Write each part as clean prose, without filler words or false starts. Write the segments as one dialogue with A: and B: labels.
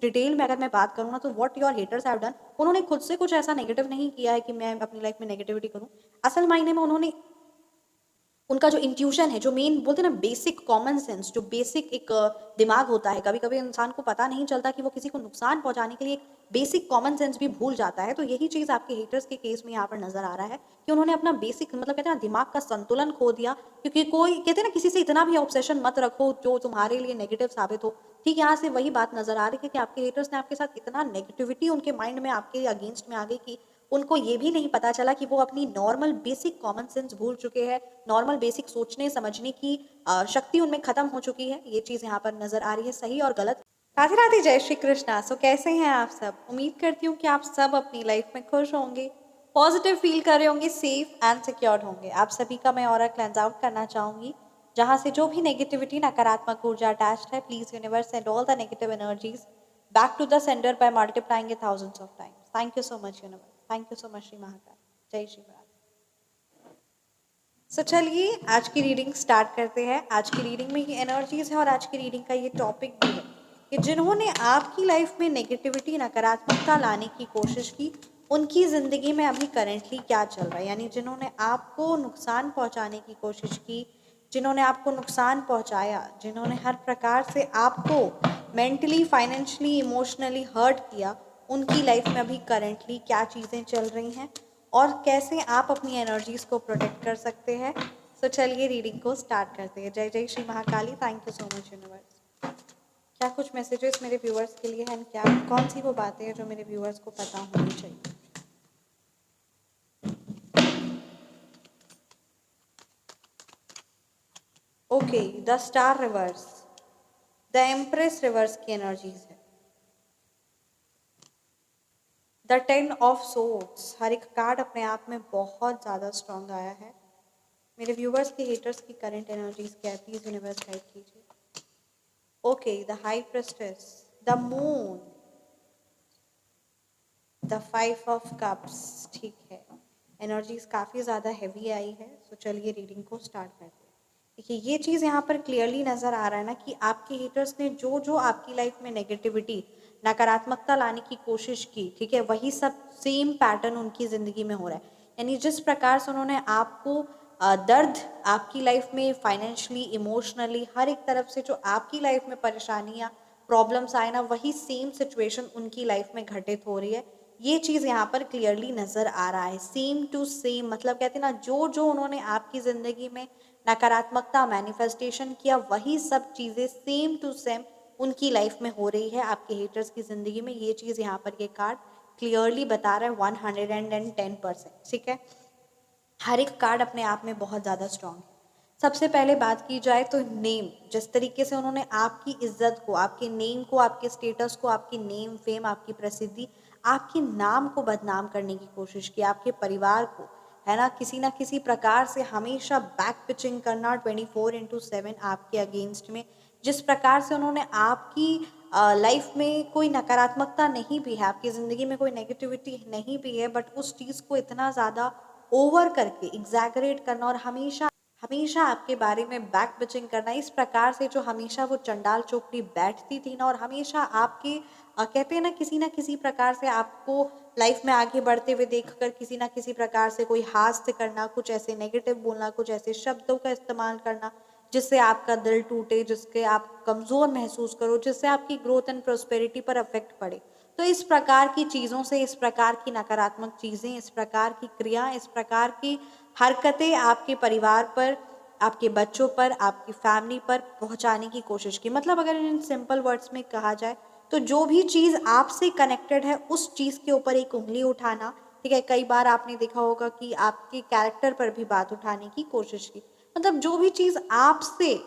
A: Detail में अगर मैं बात करूँ ना, तो what your haters have done, उन्होंने खुद से कुछ ऐसा नेगेटिव नहीं किया है कि मैं अपनी लाइफ में नेगेटिविटी करूँ। असल मायने में उन्होंने, उनका जो इंट्यूशन है, जो मेन बोलते हैं ना बेसिक कॉमन सेंस, जो बेसिक एक दिमाग होता है, कभी कभी इंसान को पता नहीं चलता कि वो किसी को नुकसान पहुंचाने के लिए एक बेसिक कॉमन सेंस भी भूल जाता है। तो यही चीज़ आपके हेटर्स के केस में यहाँ पर नजर आ रहा है कि उन्होंने अपना बेसिक मतलब कहते हैं ना दिमाग का संतुलन खो दिया। क्योंकि कोई कहते हैं ना किसी से इतना भी ऑब्सेशन मत रखो जो तुम्हारे लिए नेगेटिव साबित हो। ठीक यहाँ से वही बात नजर आ रही है कि आपके हेटर्स ने आपके साथ इतना नेगेटिविटी उनके माइंड में आपके अगेंस्ट में आ गई कि उनको ये भी नहीं पता चला कि वो अपनी नॉर्मल बेसिक कॉमन सेंस भूल चुके हैं। नॉर्मल बेसिक सोचने समझने की शक्ति उनमें खत्म हो चुकी है। ये चीज़ यहाँ पर नजर आ रही है, सही और गलत। राधे राधे, जय श्री कृष्णा। सो कैसे हैं आप सब? उम्मीद करती हूँ कि आप सब अपनी लाइफ में खुश होंगे, पॉजिटिव फील कर रहे होंगे, सेफ एंड सिक्योर्ड होंगे। आप सभी का मैं ऑरा क्लेंस आउट करना चाहूंगी। जहाँ से जो भी नेगेटिविटी, नकारात्मक ऊर्जा अटैच्ड है, please universe send all the negative energies back to the sender by multiplying it thousands of times. Thank you so much, universe. Thank you so much, Shri Mahakal. जय श्री राधे। सो चलिए आज की रीडिंग स्टार्ट करते हैं। आज की reading में ये एनर्जीज है और आज की रीडिंग का ये टॉपिक भी है कि जिन्होंने आपकी लाइफ में नेगेटिविटी, नकारात्मकता लाने की कोशिश की, उनकी ज़िंदगी में अभी करेंटली क्या चल रहा है। यानी जिन्होंने आपको नुकसान पहुंचाने की कोशिश की, जिन्होंने आपको नुकसान पहुंचाया, जिन्होंने हर प्रकार से आपको मेंटली, फाइनेंशियली, इमोशनली हर्ट किया, उनकी लाइफ में अभी करेंटली क्या चीज़ें चल रही हैं और कैसे आप अपनी एनर्जीज को प्रोटेक्ट कर सकते हैं। सो चलिए रीडिंग को स्टार्ट करते हैं। जय जय Shri Mahakali. Thank you so much universe. क्या कुछ मैसेजेस मेरे व्यूअर्स के लिए हैं? क्या कौन सी वो बातें हैं जो मेरे व्यूअर्स को पता होनी चाहिए? Okay, the star reverse, the empress reverse की एनर्जीज है, द 10 ऑफ सोर्ड्स। हर एक कार्ड अपने आप में बहुत ज़्यादा स्ट्रांग आया है। मेरे व्यूवर्स के हेटर्स की करंट एनर्जीज क्या है, प्लीज यूनिवर्स गाइड कीजिए। Okay, the high प्रेस्टेस, the moon, the 5 of cups. ठीक है, एनर्जीज काफ़ी ज़्यादा हैवी आई है। सो चलिए रीडिंग को स्टार्ट करते हैं। देखिए ये चीज़ यहाँ पर क्लियरली नज़र आ रहा है ना कि आपके हेटर्स ने जो जो आपकी लाइफ में नेगेटिविटी, नकारात्मकता लाने की कोशिश की, ठीक है, वही सब सेम पैटर्न उनकी ज़िंदगी में हो रहा है। यानी जिस प्रकार से उन्होंने आपको दर्द, आपकी लाइफ में फाइनेंशियली, इमोशनली, हर एक तरफ से जो आपकी लाइफ में परेशानियाँ, प्रॉब्लम्स आए ना, वही सेम सिचुएशन उनकी लाइफ में घटित हो रही है। ये चीज़ यहाँ पर क्लियरली नज़र आ रहा है। सेम टू सेम, मतलब कहते हैं ना जो जो उन्होंने आपकी ज़िंदगी में नकारात्मकता मैनिफेस्टेशन किया, वही सब चीज़ें सेम टू सेम उनकी लाइफ में हो रही है आपके हेटर्स की ज़िंदगी में। ये चीज़ यहाँ पर ये कार्ड क्लियरली बता रहा है 110%। ठीक है, हर एक कार्ड अपने आप में बहुत ज़्यादा स्ट्रांग है। सबसे पहले बात की जाए तो नेम, जिस तरीके से उन्होंने आपकी इज्जत को, आपके नेम को, आपके स्टेटस को, आपकी नेम फेम, आपकी प्रसिद्धि, आपके नाम को बदनाम करने की कोशिश की, आपके परिवार को, है ना किसी प्रकार से हमेशा बैक पिचिंग करना 24/7 आपके अगेंस्ट में। जिस प्रकार से उन्होंने आपकी लाइफ में कोई नकारात्मकता नहीं भी है, आपकी ज़िंदगी में कोई नेगेटिविटी नहीं भी है, बट उस चीज़ को इतना ज़्यादा ओवर करके एग्जैगरेट करना और हमेशा हमेशा आपके बारे में बैक बिचिंग करना, इस प्रकार से जो हमेशा वो चंडाल चौकड़ी बैठती थी ना, और हमेशा आपके कहते हैं ना किसी प्रकार से आपको लाइफ में आगे बढ़ते हुए देखकर किसी ना किसी प्रकार से कोई हास्य करना, कुछ ऐसे नेगेटिव बोलना, कुछ ऐसे शब्दों का इस्तेमाल करना जिससे आपका दिल टूटे, जिसके आप कमज़ोर महसूस करो, जिससे आपकी ग्रोथ एंड प्रोस्पेरिटी पर अफेक्ट पड़े। तो इस प्रकार की चीज़ों से, इस प्रकार की नकारात्मक चीज़ें, इस प्रकार की क्रिया, इस प्रकार की हरकतें आपके परिवार पर, आपके बच्चों पर, आपकी फैमिली पर पहुंचाने की कोशिश की। मतलब अगर इन सिंपल वर्ड्स में कहा जाए तो जो भी चीज़ आपसे कनेक्टेड है उस चीज़ के ऊपर एक उंगली उठाना। ठीक है, कई बार आपने देखा होगा कि आपके कैरेक्टर पर भी बात उठाने की कोशिश की। मतलब जो भी चीज़ आपसे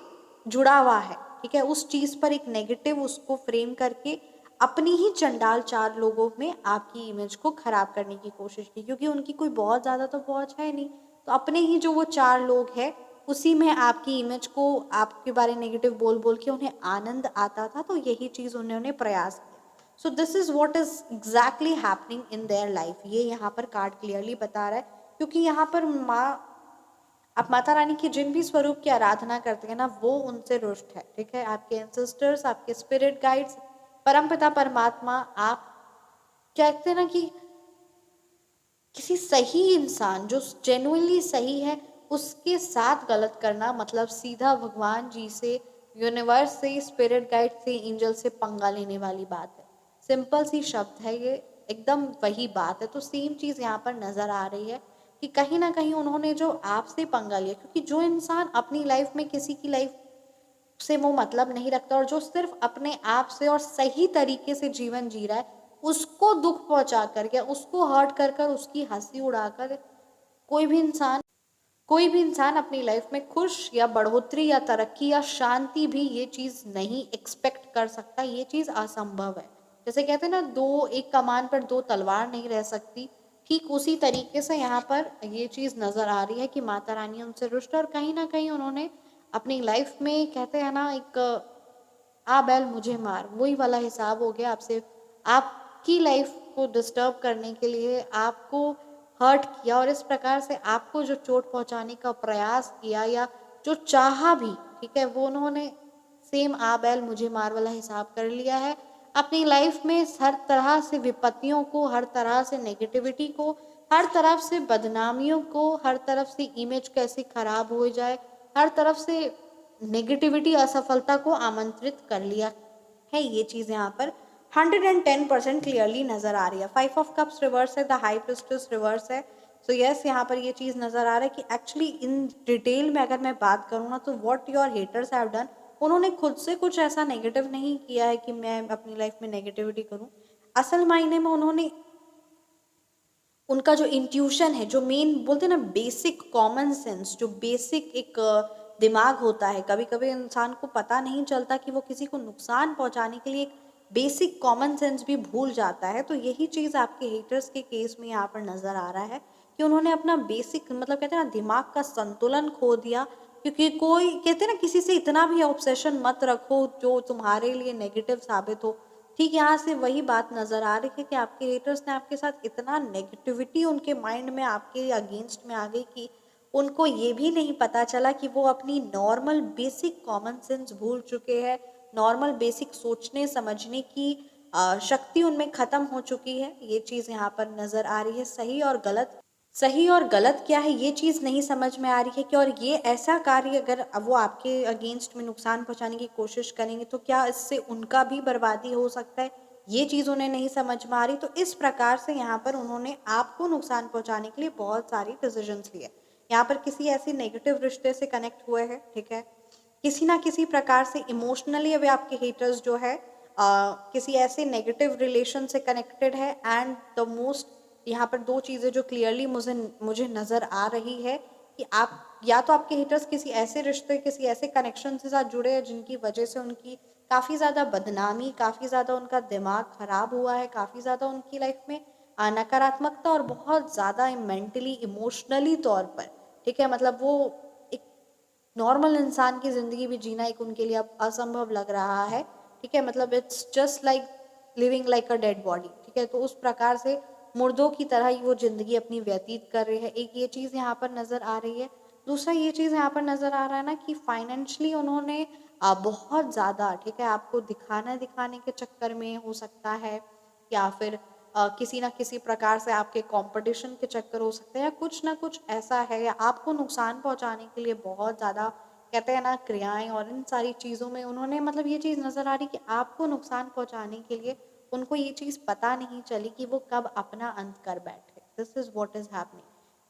A: जुड़ा हुआ है, ठीक है, उस चीज़ पर एक नेगेटिव उसको फ्रेम करके अपनी ही चंडाल चार लोगों में आपकी इमेज को खराब करने की कोशिश की। क्योंकि उनकी कोई बहुत ज़्यादा तो पहुंच है नहीं, तो अपने ही जो वो चार लोग हैं उसी में आपकी इमेज को, आपके बारे नेगेटिव बोल बोल के उन्हें आनंद आता था। तो यही चीज़ उन्होंने प्रयास किया। So this is what is exactly happening in their life. ये यहाँ पर कार्ड क्लियरली बता रहा है। क्योंकि यहाँ पर आप माता रानी की जिन भी स्वरूप की आराधना करते हैं ना, वो उनसे रुष्ट है। ठीक है, आपके एंसेस्टर्स, आपके स्पिरिट गाइड्स, परमपिता परमात्मा, आप कहते हैं ना कि किसी सही इंसान जो जेन्युइनली सही है उसके साथ गलत करना मतलब सीधा भगवान जी से, यूनिवर्स से, स्पिरिट गाइड से, एंजल से पंगा लेने वाली बात है। सिंपल सी शब्द है ये, एकदम वही बात है। तो सेम चीज़ यहाँ पर नज़र आ रही है कि कहीं ना कहीं उन्होंने जो आपसे पंगा लिया, क्योंकि जो इंसान अपनी लाइफ में किसी की लाइफ से वो मतलब नहीं रखता और जो सिर्फ अपने आप से और सही तरीके से जीवन जी रहा है, उसको दुख पहुंचा कर या उसको हर्ट कर कर उसकी हंसी उड़ाकर कोई भी इंसान अपनी लाइफ में खुश या बढ़ोतरी या तरक्की या शांति भी ये चीज़ नहीं एक्सपेक्ट कर सकता। ये चीज़ असंभव है। जैसे कहते हैं ना, दो एक कमान पर दो तलवार नहीं रह सकती, ठीक उसी तरीके से यहाँ पर ये चीज़ नज़र आ रही है कि माता रानी उनसे रुष्ट और कहीं ना कहीं उन्होंने अपनी लाइफ में, कहते हैं ना, एक आ बैल मुझे मार, वही वाला हिसाब हो गया। आपसे आपकी लाइफ को डिस्टर्ब करने के लिए आपको हर्ट किया और इस प्रकार से आपको जो चोट पहुंचाने का प्रयास किया या जो चाहा भी, ठीक है, वो उन्होंने सेम आ बैल मुझे मार वाला हिसाब कर लिया है। अपनी लाइफ में हर तरह से विपत्तियों को, हर तरह से नेगेटिविटी को, हर तरफ से बदनामियों को, हर तरफ से इमेज कैसे खराब हो जाए, हर तरफ से नेगेटिविटी, असफलता को आमंत्रित कर लिया है। ये चीज़ यहाँ पर 110% क्लियरली नजर आ रही है। 5 ऑफ कप्स रिवर्स है, द हाई प्रिस्टेस रिवर्स है। सो यस, यहाँ पर ये चीज़ नजर आ रहा है कि एक्चुअली इन डिटेल में अगर मैं बात करूँ ना, तो what your haters have done, उन्होंने खुद से कुछ ऐसा नेगेटिव नहीं किया है कि मैं अपनी लाइफ में नेगेटिविटी करूँ। असल मायने में उन्होंने उनका जो इंट्यूशन है, जो मेन बोलते हैं ना बेसिक कॉमन सेंस, जो बेसिक एक दिमाग होता है, कभी कभी इंसान को पता नहीं चलता कि वो किसी को नुकसान पहुंचाने के लिए एक बेसिक कॉमन सेंस भी भूल जाता है। तो यही चीज़ आपके हेटर्स के केस में यहाँ पर नज़र आ रहा है कि उन्होंने अपना बेसिक मतलब कहते हैं ना दिमाग का संतुलन खो दिया। क्योंकि कोई कहते हैं ना, किसी से इतना भी ऑब्सेशन मत रखो जो तुम्हारे लिए नेगेटिव साबित हो। ठीक यहाँ से वही बात नज़र आ रही है कि आपके हेटर्स ने आपके साथ इतना नेगेटिविटी उनके माइंड में आपके अगेंस्ट में आ गई कि उनको ये भी नहीं पता चला कि वो अपनी नॉर्मल बेसिक कॉमन सेंस भूल चुके हैं। नॉर्मल बेसिक सोचने समझने की शक्ति उनमें ख़त्म हो चुकी है। ये चीज़ यहाँ पर नज़र आ रही है। सही और गलत क्या है ये चीज़ नहीं समझ में आ रही है कि, और ये ऐसा कार्य अगर वो आपके अगेंस्ट में नुकसान पहुंचाने की कोशिश करेंगे तो क्या इससे उनका भी बर्बादी हो सकता है, ये चीज़ उन्हें नहीं समझ में आ रही। तो इस प्रकार से यहाँ पर उन्होंने आपको नुकसान पहुंचाने के लिए बहुत सारी डिसीजंस लिए। यहाँ पर किसी ऐसी नेगेटिव रिश्ते से कनेक्ट हुए हैं, ठीक है, किसी ना किसी प्रकार से इमोशनली अभी आपके हेटर्स जो है किसी ऐसे नेगेटिव रिलेशन से कनेक्टेड है। एंड द मोस्ट यहाँ पर दो चीज़ें जो क्लियरली मुझे नज़र आ रही है कि आप या तो आपके हेटर्स किसी ऐसे रिश्ते, किसी ऐसे कनेक्शन के साथ जुड़े हैं जिनकी वजह से उनकी काफ़ी ज़्यादा बदनामी, काफ़ी ज़्यादा उनका दिमाग खराब हुआ है, काफ़ी ज़्यादा उनकी लाइफ में नकारात्मकता और बहुत ज़्यादा मेंटली इमोशनली तौर पर, ठीक है, मतलब वो एक नॉर्मल इंसान की ज़िंदगी भी जीना एक उनके लिए अब असंभव लग रहा है। ठीक है, मतलब it's just like living like a dead body. ठीक है, तो उस प्रकार से मुर्दों की तरह ही वो ज़िंदगी अपनी व्यतीत कर रहे हैं। एक ये चीज़ यहाँ पर नज़र आ रही है। दूसरा ये चीज़ यहाँ पर नज़र आ रहा है ना कि फाइनेंशियली उन्होंने बहुत ज़्यादा, ठीक है, आपको दिखाने के चक्कर में हो सकता है, या फिर किसी ना किसी प्रकार से आपके कंपटीशन के चक्कर हो सकते हैं, या कुछ ना कुछ ऐसा है, या आपको नुकसान पहुंचाने के लिए बहुत ज़्यादा, कहते हैं ना, क्रियाएं और इन सारी चीज़ों में उन्होंने, मतलब ये चीज़ नज़र आ रही कि आपको नुकसान पहुंचाने के लिए उनको ये चीज़ पता नहीं चली कि वो कब अपना अंत कर बैठे। This is what is happening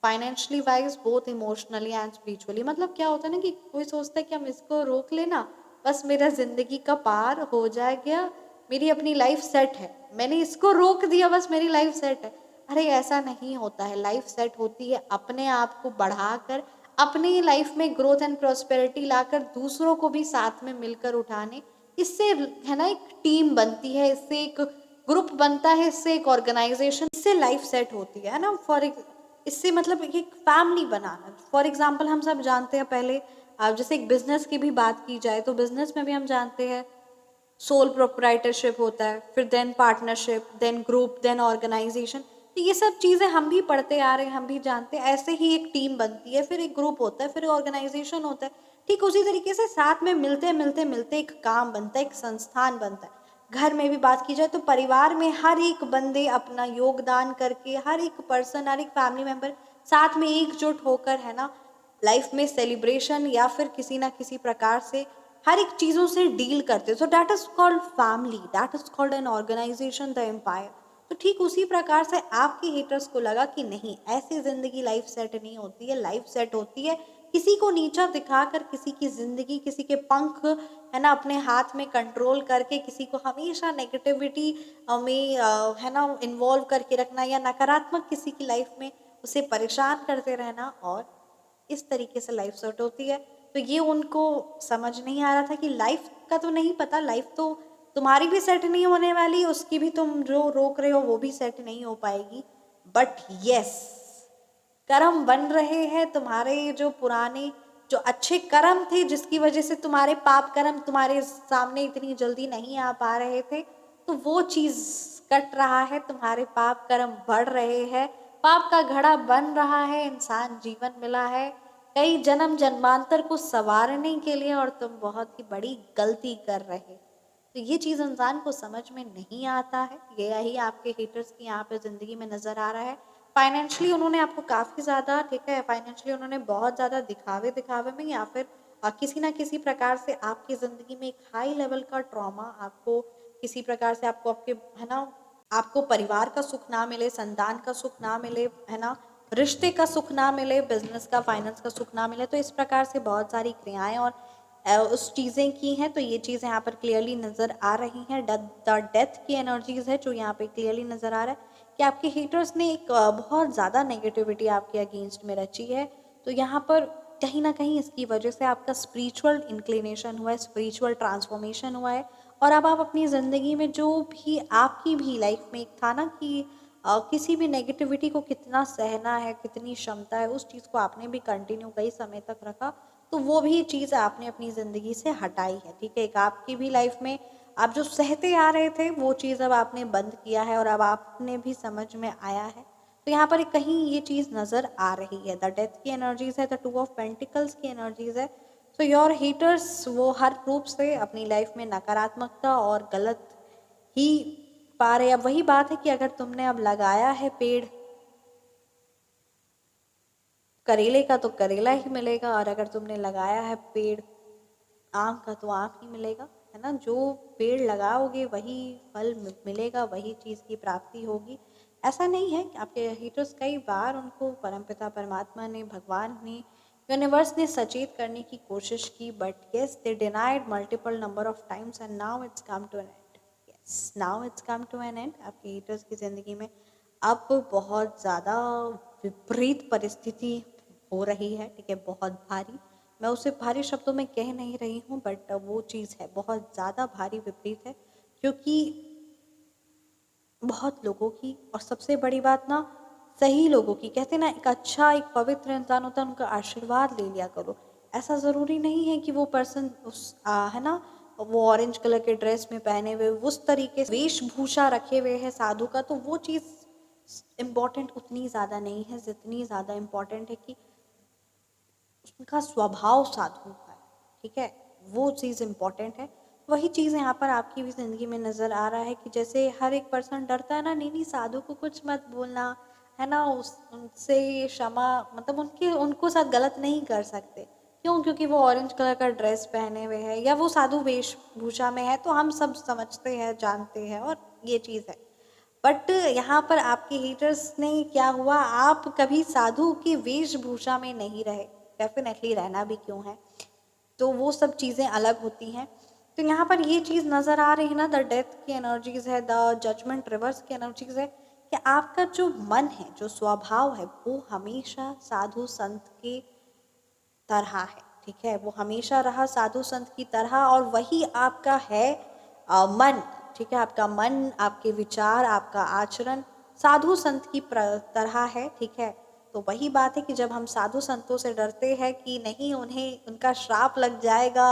A: financially wise, both emotionally and spiritually. मतलब क्या होता है ना कि कोई सोचता है कि हम इसको रोक लेना, बस मेरा ज़िंदगी का पार हो जाएगा, मेरी अपनी लाइफ सेट है, मैंने इसको रोक दिया, बस मेरी लाइफ सेट है। अरे ऐसा नहीं होता है। लाइफ सेट होती है अपने आप को बढ़ाकर, अपनी लाइफ में ग्रोथ एंड प्रॉस्पेरिटी लाकर, दूसरों को भी साथ में मिलकर उठाने। इससे है ना एक टीम बनती है, इससे एक ग्रुप बनता है, इससे एक ऑर्गेनाइजेशन, इससे लाइफ सेट होती है ना। इससे मतलब एक फैमिली बनाना। फॉर एग्जाम्पल हम सब जानते हैं, पहले जैसे एक बिजनेस की भी बात की जाए तो बिजनेस में भी हम जानते हैं सोल प्रोप्राइटरशिप होता है, फिर then partnership, then group, then organisation. तो ये सब चीज़ें हम भी पढ़ते आ रहे हैं, हम भी जानते हैं। ऐसे ही एक टीम बनती है, फिर एक ग्रुप होता है, फिर ऑर्गेनाइजेशन होता है। ठीक उसी तरीके से साथ में मिलते मिलते मिलते एक काम बनता है, एक संस्थान बनता है। घर में भी बात की जाए तो परिवार में हर एक बंदे अपना योगदान करके, हर एक पर्सन, हर एक फैमिली मेंबर साथ में एकजुट होकर, है ना, लाइफ में सेलिब्रेशन या फिर किसी ना किसी प्रकार से हर एक चीज़ों से डील करते। So that is called family, that is called an organisation, the empire. तो ठीक उसी प्रकार से आपके हेटर्स को लगा कि नहीं, ऐसी जिंदगी लाइफ सेट नहीं होती है। लाइफ सेट होती है किसी को नीचा दिखाकर, किसी की जिंदगी, किसी के पंख, है ना, अपने हाथ में कंट्रोल करके, किसी को हमेशा नेगेटिविटी में है ना इन्वॉल्व करके रखना, या नकारात्मक किसी की लाइफ में उसे परेशान करते रहना, और इस तरीके से लाइफ सेट होती है। तो ये उनको समझ नहीं आ रहा था कि लाइफ का तो नहीं पता, लाइफ तो तुम्हारी भी सेट नहीं होने वाली, उसकी भी तुम जो रोक रहे हो वो भी सेट नहीं हो पाएगी। बट यस, कर्म बन रहे हैं तुम्हारे, जो पुराने जो अच्छे कर्म थे जिसकी वजह से तुम्हारे पाप कर्म तुम्हारे सामने इतनी जल्दी नहीं आ पा रहे थे, तो वो चीज कट रहा है, तुम्हारे पाप कर्म बढ़ रहे हैं, पाप का घड़ा बन रहा है, इंसान जीवन मिला है कई जन्म जन्मांतर को संवारने के लिए, और तुम बहुत ही बड़ी गलती कर रहे। तो ये चीज़ इंसान को समझ में नहीं आता है। यही आपके हेटर्स की यहाँ पे ज़िंदगी में नज़र आ रहा है। फाइनेंशियली उन्होंने आपको काफ़ी ज़्यादा, ठीक है, फाइनेंशियली उन्होंने बहुत ज़्यादा दिखावे दिखावे में, या फिर किसी ना किसी प्रकार से आपकी ज़िंदगी में एक हाई लेवल का ट्रॉमा, आपको किसी प्रकार से आपको आपके, है ना, आपको परिवार का सुख ना मिले, संतान का सुख ना मिले, है ना, रिश्ते का सुख ना मिले, बिजनेस का, फाइनेंस का सुख ना मिले। तो इस प्रकार से बहुत सारी क्रियाएं और उस चीज़ें की हैं। तो ये चीज़ें यहाँ पर क्लियरली नज़र आ रही हैं। द डेथ की एनर्जीज है जो यहाँ पे क्लियरली नज़र आ रहा है कि आपके हेटर्स ने एक बहुत ज़्यादा नेगेटिविटी आपके अगेंस्ट में रची है। तो यहाँ पर कहीं ना कहीं इसकी वजह से आपका स्पिरिचुअल इंक्लिनेशन हुआ है, स्पिरिचुअल ट्रांसफॉर्मेशन हुआ है, और अब आप अपनी ज़िंदगी में जो भी आपकी भी लाइफ में एक था ना कि किसी भी नेगेटिविटी को कितना सहना है, कितनी क्षमता है, उस चीज़ को आपने भी कंटिन्यू कई समय तक रखा, तो वो भी चीज़ आपने अपनी ज़िंदगी से हटाई है। ठीक है, एक आपकी भी लाइफ में आप जो सहते आ रहे थे वो चीज़ अब आपने बंद किया है, और अब आपने भी समझ में आया है। तो यहाँ पर कहीं ये चीज़ नज़र आ रही है। द डेथ की एनर्जीज है, द टू ऑफ पेंटिकल्स की एनर्जीज है। सो योर हेटर्स वो हर रूप से अपनी लाइफ में नकारात्मकता और गलत ही पा रहे। अब वही बात है कि अगर तुमने अब लगाया है पेड़ करेले का तो करेला ही मिलेगा, और अगर तुमने लगाया है पेड़ आम का तो आम ही मिलेगा, है ना। जो पेड़ लगाओगे वही फल मिलेगा, वही चीज़ की प्राप्ति होगी। ऐसा नहीं है कि आपके हेटर्स कई बार उनको परमपिता परमात्मा ने, भगवान ने, यूनिवर्स ने सचेत करने की कोशिश की, but yes they denied multiple number of times, and now it's come to an end. Yes, now it's come to an end. आपके हेटर्स की ज़िंदगी में अब बहुत ज़्यादा विपरीत परिस्थिति हो रही है, ठीक है, बहुत भारी। मैं उसे भारी शब्दों में कह नहीं रही हूँ, बट वो चीज़ है, बहुत ज़्यादा भारी विपरीत है, क्योंकि बहुत लोगों की, और सबसे बड़ी बात ना, सही लोगों की, कहते ना एक अच्छा, एक पवित्र इंसान होता है, उनका आशीर्वाद ले लिया करो। ऐसा ज़रूरी नहीं है कि वो पर्सन उस है ना, वो ऑरेंज कलर के ड्रेस में पहने हुए, उस तरीके से वेशभूषा रखे हुए है साधु का, तो वो चीज़ इम्पॉर्टेंट उतनी ज़्यादा नहीं है जितनी ज़्यादा इम्पॉर्टेंट है कि उनका स्वभाव साधु का है, ठीक है, वो चीज़ इम्पॉर्टेंट है। वही चीज़ यहाँ पर आपकी भी ज़िंदगी में नज़र आ रहा है कि जैसे हर एक पर्सन डरता है ना, नहीं नहीं साधु को कुछ मत बोलना, है ना, उनसे क्षमा, मतलब उनको साथ गलत नहीं कर सकते। क्यों? क्योंकि वो ऑरेंज कलर का ड्रेस पहने हुए है, या वो साधु वेशभूषा में है, तो हम सब समझते हैं, जानते हैं, और ये चीज़ है। बट यहाँ पर आपके हेटर्स ने क्या हुआ, आप कभी साधु की वेशभूषा में नहीं रहे, डेफिनेटली रहना भी क्यों है, तो वो सब चीज़ें अलग होती हैं। तो यहाँ पर ये चीज़ नज़र आ रही है ना, द डेथ की एनर्जीज है, द जजमेंट रिवर्स की एनर्जीज है, कि आपका जो मन है, जो स्वभाव है, वो हमेशा साधु संत के तरह है, ठीक है, वो हमेशा रहा साधु संत की तरह, और वही आपका है मन, ठीक है, आपका मन, आपके विचार, आपका आचरण साधु संत की तरह है, ठीक है। तो वही बात है कि जब हम साधु संतों से डरते हैं कि नहीं उन्हें उनका श्राप लग जाएगा,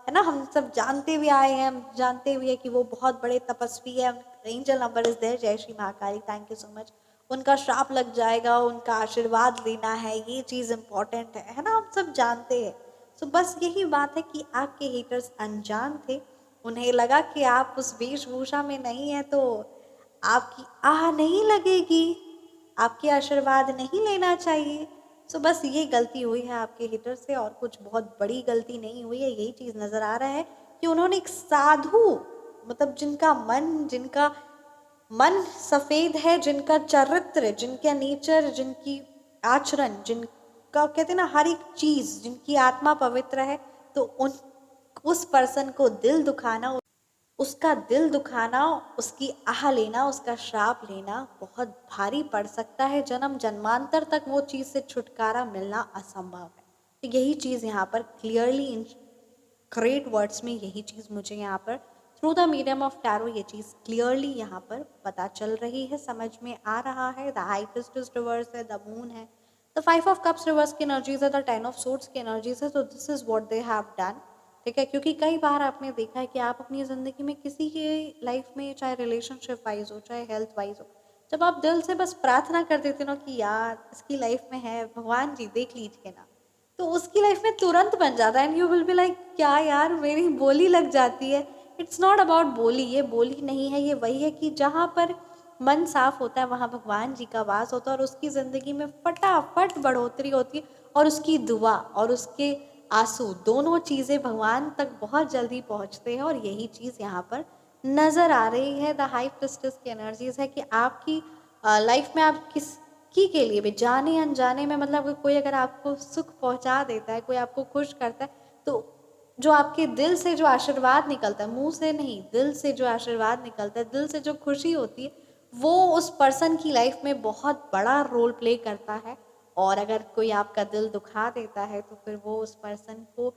A: है ना, हम सब जानते हुए आए हैं, हम जानते हुए कि वो बहुत बड़े तपस्वी है, एंजल नंबर इज देयर, जय Shri Mahakali, thank you so much, उनका श्राप लग जाएगा, उनका आशीर्वाद लेना है, ये चीज़ इम्पोर्टेंट है ना, हम सब जानते हैं। सो बस यही बात है कि आपके हेटर्स अनजान थे, उन्हें लगा कि आप उस वेशभूषा में नहीं है तो आपकी आह नहीं लगेगी, आपके आशीर्वाद नहीं लेना चाहिए। सो बस ये गलती हुई है आपके हिटर से, और कुछ बहुत बड़ी गलती नहीं हुई है। यही चीज़ नज़र आ रहा है कि उन्होंने एक साधु, मतलब जिनका मन सफ़ेद है, जिनका चरित्र, जिनका नेचर, जिनकी आचरण, जिनका कहते हैं ना हर एक चीज़, जिनकी आत्मा पवित्र है, तो उस पर्सन को दिल दुखाना, उसका दिल दुखाना, उसकी आह लेना, उसका श्राप लेना बहुत भारी पड़ सकता है। जन्म जन्मांतर तक वो चीज़ से छुटकारा मिलना असंभव है। तो यही चीज़ यहाँ पर क्लियरली इन ग्रेट वर्ड्स में यही चीज़ मुझे यहाँ पर through the medium of tarot ये चीज़ क्लियरली यहाँ पर पता चल रही है, समझ में आ रहा है। द हाई प्रीस्टेस रिवर्स है, द मून है, द 5 ऑफ कप्स रिवर्स की एनर्जीज है, द 10 ऑफ सोर्ड्स की एनर्जीज है। तो this is what they have done. ठीक है, क्योंकि कई बार आपने देखा है कि आप अपनी ज़िंदगी में किसी की लाइफ में, चाहे रिलेशनशिप वाइज हो, चाहे हेल्थ वाइज हो, जब आप दिल से बस प्रार्थना कर देते हो ना कि यार इसकी लाइफ में है, भगवान जी देख लीजिए ना, तो उसकी लाइफ में तुरंत बन जाता है। And you will be like क्या यार मेरी बोली लग जाती है। इट्स नॉट अबाउट बोली, ये बोली नहीं है, ये वही है कि जहाँ पर मन साफ होता है वहाँ भगवान जी का वास होता है, और उसकी ज़िंदगी में फटाफट बढ़ोतरी होती है, और उसकी दुआ और उसके आंसू दोनों चीज़ें भगवान तक बहुत जल्दी पहुँचते हैं। और यही चीज़ यहाँ पर नज़र आ रही है। द हाई प्रीस्टेस की एनर्जीज है कि आपकी लाइफ में आप किसकी के लिए भी जाने अनजाने में, मतलब कोई अगर आपको सुख पहुँचा देता है, कोई आपको खुश करता है, तो जो आपके दिल से जो आशीर्वाद निकलता है, मुंह से नहीं, दिल से जो आशीर्वाद निकलता है, दिल से जो खुशी होती है, वो उस पर्सन की लाइफ में बहुत बड़ा रोल प्ले करता है। और अगर कोई आपका दिल दुखा देता है तो फिर वो उस पर्सन को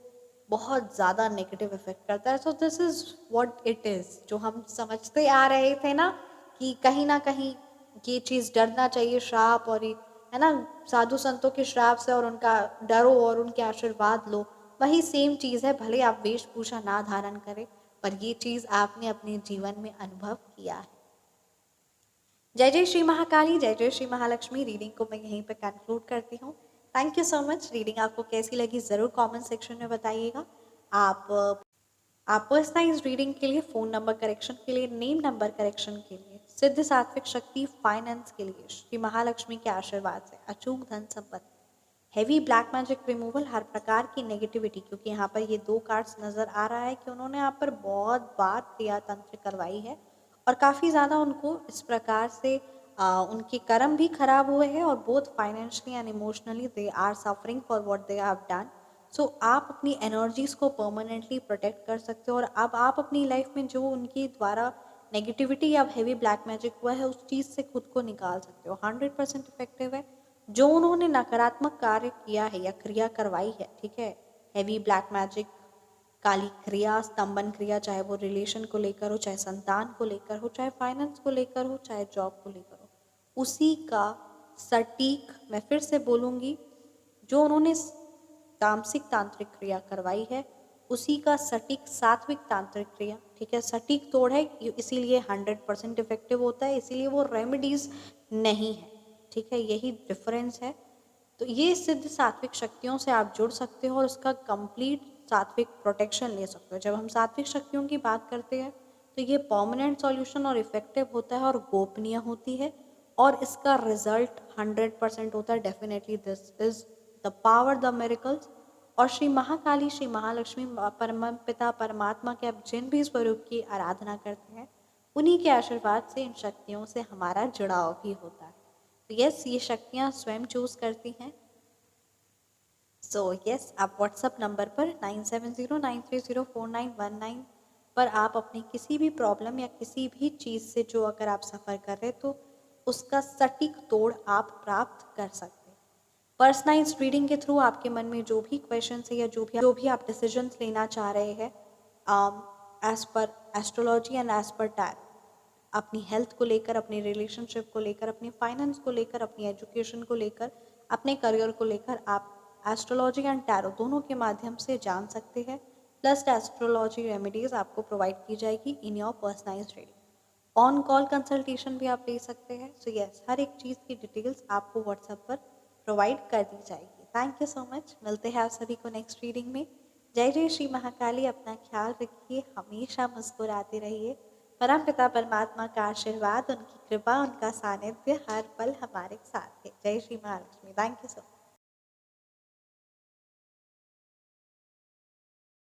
A: बहुत ज़्यादा नेगेटिव इफेक्ट करता है। So this is what it is, जो हम समझते आ रहे थे ना कि कहीं ना कहीं ये चीज़ डरना चाहिए श्राप, और ये है ना साधु संतों के श्राप से, और उनका डरो और उनके आशीर्वाद लो, वही सेम चीज़ है। भले आप वेशभूषा ना धारण करें, पर ये चीज़ आपने अपने जीवन में अनुभव किया है। जय जय श्री महाकाली, जय जय श्री महालक्ष्मी। रीडिंग को मैं यहीं पे कंक्लूड करती हूँ। Thank you so much. Reading आपको कैसी लगी ज़रूर कमेंट सेक्शन में बताइएगा। आप पर्सनलाइज रीडिंग के लिए, फ़ोन नंबर करेक्शन के लिए, नेम नंबर करेक्शन के लिए, सिद्ध सात्विक शक्ति फाइनेंस के लिए, श्री महालक्ष्मी के आशीर्वाद से अचूक धन संपत्ति, हैवी ब्लैक मैजिक रिमूवल, हर प्रकार की नेगेटिविटी, क्योंकि यहाँ पर ये 2 कार्ड्स नज़र आ रहा है कि उन्होंने यहाँ पर बहुत बार क्रिया तंत्र करवाई है, और काफ़ी ज़्यादा उनको इस प्रकार से उनके कर्म भी खराब हुए हैं, और both financially and emotionally they are suffering for what they have done. So आप अपनी एनर्जीज़ को परमानेंटली प्रोटेक्ट कर सकते हो, और अब आप अपनी लाइफ में जो उनके द्वारा नेगेटिविटी या हैवी ब्लैक मैजिक हुआ है उस चीज़ से खुद को निकाल सकते हो। 100% इफेक्टिव है। जो उन्होंने नकारात्मक कार्य किया है या क्रिया करवाई है, ठीक है, हैवी ब्लैक मैजिक, काली क्रिया, स्तंभन क्रिया, चाहे वो रिलेशन को लेकर हो, चाहे संतान को लेकर हो, चाहे फाइनेंस को लेकर हो, चाहे जॉब को लेकर हो, उसी का सटीक, मैं फिर से बोलूँगी, जो उन्होंने तामसिक तांत्रिक क्रिया करवाई है उसी का सटीक सात्विक तांत्रिक क्रिया, ठीक है, सटीक तोड़ है, इसीलिए 100% इफेक्टिव होता है, इसीलिए वो रेमेडीज नहीं है। ठीक है, यही डिफरेंस है। तो ये सिद्ध सात्विक शक्तियों से आप जुड़ सकते हो और उसका कंप्लीट सात्विक प्रोटेक्शन ले सकते हो। जब हम सात्विक शक्तियों की बात करते हैं तो ये परमानेंट सॉल्यूशन और इफेक्टिव होता है और गोपनीय होती है, और इसका रिजल्ट 100% होता है। Definitely this is the power, the miracles. और श्री महाकाली, श्री महालक्ष्मी, परम पिता परमात्मा के आप जिन भी स्वरूप की आराधना करते हैं, उन्हीं के आशीर्वाद से इन शक्तियों से हमारा जुड़ाव भी होता है। तो यस, ये शक्तियाँ स्वयं चूज करती हैं। सो यस, आप व्हाट्सएप नंबर पर 9709304919 पर आप अपनी किसी भी प्रॉब्लम या किसी भी चीज़ से जो अगर आप सफ़र कर रहे तो उसका सटीक तोड़ आप प्राप्त कर सकते हैं। पर्सनलाइज रीडिंग के थ्रू आपके मन में जो भी क्वेश्चन है या जो भी आप डिसीजंस लेना चाह रहे हैं as per astrology and as per tarot, अपनी हेल्थ को लेकर, अपने रिलेशनशिप को लेकर, अपनी फाइनेंस को लेकर, अपनी एजुकेशन को लेकर, अपने करियर को लेकर, आप एस्ट्रोलॉजी एंड टैरो दोनों के माध्यम से जान सकते हैं। प्लस एस्ट्रोलॉजी रेमेडीज आपको प्रोवाइड की जाएगी in your personalise reading. On call consultation भी आप ले सकते हैं। सो यस, हर एक चीज़ की डिटेल्स आपको व्हाट्सएप पर प्रोवाइड कर दी जाएगी। Thank you so much. मिलते हैं आप सभी को नेक्स्ट रीडिंग में। जय जय श्री महाकाली। अपना ख्याल रखिए, हमेशा मुस्कुराते रहिए। परम पिता परमात्मा का आशीर्वाद, उनकी कृपा, उनका सानिध्य हर पल हमारे साथ है। जय Shri Mahalakshmi. Thank you so much.